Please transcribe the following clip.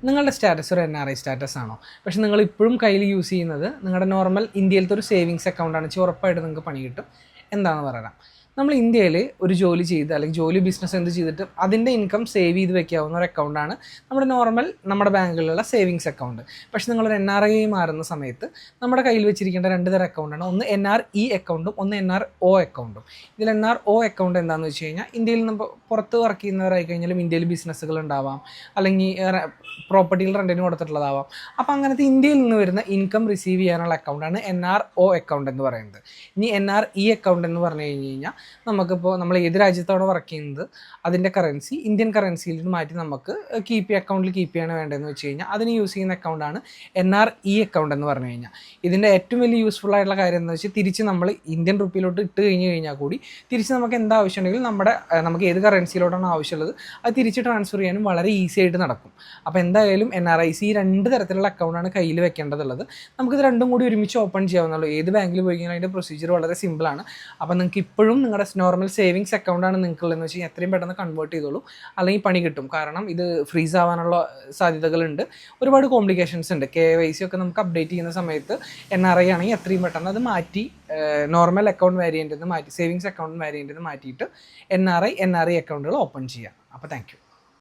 നിങ്ങളുടെ സ്റ്റാറ്റസ് ഒരു NRI status ആണോ, പക്ഷേ നിങ്ങൾ ഇപ്പോഴും കയ്യിൽ യൂസ് ചെയ്യുന്നത് നിങ്ങളുടെ നോർമൽ ഇന്ത്യയിലത്തെ ഒരു സേവിങ്സ് അക്കൗണ്ടാണ്, ഉറപ്പായിട്ട് നിങ്ങൾക്ക് പണി കിട്ടും. എന്താണെന്ന് പറയാം. നമ്മൾ ഇന്ത്യയിൽ ഒരു ജോലി ചെയ്ത് അല്ലെങ്കിൽ ജോലി ബിസിനസ് എന്ത് ചെയ്തിട്ട് അതിൻ്റെ ഇൻകം സേവ് ചെയ്ത് വെക്കാവുന്ന ഒരു അക്കൗണ്ടാണ് നമ്മുടെ നോർമൽ നമ്മുടെ ബാങ്കുകളിലുള്ള സേവിങ്സ് അക്കൗണ്ട്. പക്ഷേ നിങ്ങളൊരു NRI മാറുന്ന സമയത്ത് നമ്മുടെ കയ്യിൽ വെച്ചിരിക്കേണ്ട രണ്ട് തരം അക്കൗണ്ടാണ്. ഒന്ന് NRE അക്കൗണ്ടും ഒന്ന് NRO അക്കൗണ്ടും. ഇതിൽ NRO അക്കൗണ്ട് എന്താണെന്ന് വെച്ച് കഴിഞ്ഞാൽ ഇന്ത്യയിൽ നിന്ന് പുറത്ത് വർക്ക് ചെയ്യുന്നവരായി കഴിഞ്ഞാലും ഇന്ത്യയിൽ ബിസിനസ്സുകൾ ഉണ്ടാവാം, അല്ലെങ്കിൽ പ്രോപ്പർട്ടിയിൽ റെൻറ്റിന് കൊടുത്തിട്ടുള്ളതാവാം. അപ്പോൾ അങ്ങനത്തെ ഇന്ത്യയിൽ നിന്ന് വരുന്ന ഇൻകം റിസീവ് ചെയ്യാനുള്ള അക്കൗണ്ടാണ് NRO അക്കൗണ്ട് എന്ന് പറയുന്നത്. ഇനി NRE അക്കൗണ്ട് എന്ന് പറഞ്ഞു കഴിഞ്ഞ് കഴിഞ്ഞാൽ നമുക്കിപ്പോൾ നമ്മൾ ഏത് രാജ്യത്താണ് വർക്ക് ചെയ്യുന്നത് അതിൻ്റെ കറൻസി ഇന്ത്യൻ കറൻസിയിൽ നിന്ന് മാറ്റി നമുക്ക് അക്കൗണ്ടിൽ കീപ്പ് ചെയ്യണം വേണ്ടതെന്ന് വെച്ച് കഴിഞ്ഞാൽ അതിന് യൂസ് ചെയ്യുന്ന അക്കൗണ്ടാണ് NRE അക്കൗണ്ട് എന്ന് പറഞ്ഞു കഴിഞ്ഞാൽ. ഇതിൻ്റെ ഏറ്റവും വലിയ യൂസ്ഫുൾ ആയിട്ടുള്ള കാര്യം എന്ന് വെച്ചാൽ തിരിച്ച് നമ്മൾ ഇന്ത്യൻ റുപ്പിയിലോട്ട് ഇട്ട് കഴിഞ്ഞ് കഴിഞ്ഞാൽ കൂടി തിരിച്ച് നമുക്ക് എന്താ ആവശ്യമുണ്ടെങ്കിൽ നമുക്ക് ഏത് കറൻസിയിലോട്ടാണ് ആവശ്യമുള്ളത് അത് തിരിച്ച് ട്രാൻസ്ഫർ ചെയ്യാനും വളരെ ഈസി ആയിട്ട് നടക്കും. അപ്പോൾ എന്തായാലും NRIs ഈ രണ്ട് തരത്തിലുള്ള അക്കൗണ്ടാണ് കയ്യിൽ വെക്കേണ്ടതുള്ളത്. നമുക്കിത് രണ്ടും കൂടി ഒരുമിച്ച് ഓപ്പൺ ചെയ്യാവുന്നുള്ളൂ. ഏത് ബാങ്കിൽ പോയി കഴിഞ്ഞാൽ അതിൻ്റെ പ്രൊസീജിയർ വളരെ സിമ്പിളാണ്. അപ്പോൾ നിങ്ങൾക്ക് ഇപ്പോഴും നിങ്ങളുടെ നോർമൽ സേവിങ്സ് അക്കൗണ്ടാണ് നിങ്ങൾക്കുള്ളതെന്ന് വെച്ച് കഴിഞ്ഞാൽ എത്രയും പെട്ടെന്ന് കൺവേർട്ട് ചെയ്തോളൂ, അല്ലെങ്കിൽ പണി കിട്ടും. കാരണം ഇത് ഫ്രീസ് ആവാനുള്ള സാധ്യതകളുണ്ട്, ഒരുപാട് കോംപ്ലിക്കേഷൻസ് ഉണ്ട്. KYC ഒക്കെ നമുക്ക് അപ്ഡേറ്റ് ചെയ്യുന്ന സമയത്ത് NRI ആണെങ്കിൽ എത്രയും പെട്ടെന്ന് അത് മാറ്റി നോർമൽ അക്കൗണ്ട് വേരിയൻ്റ് മാറ്റി സേവിങ്സ് അക്കൗണ്ട് വേരിയൻ്റ് മാറ്റിയിട്ട് NRI അക്കൗണ്ടുകൾ ഓപ്പൺ ചെയ്യാം. അപ്പോൾ താങ്ക് യു.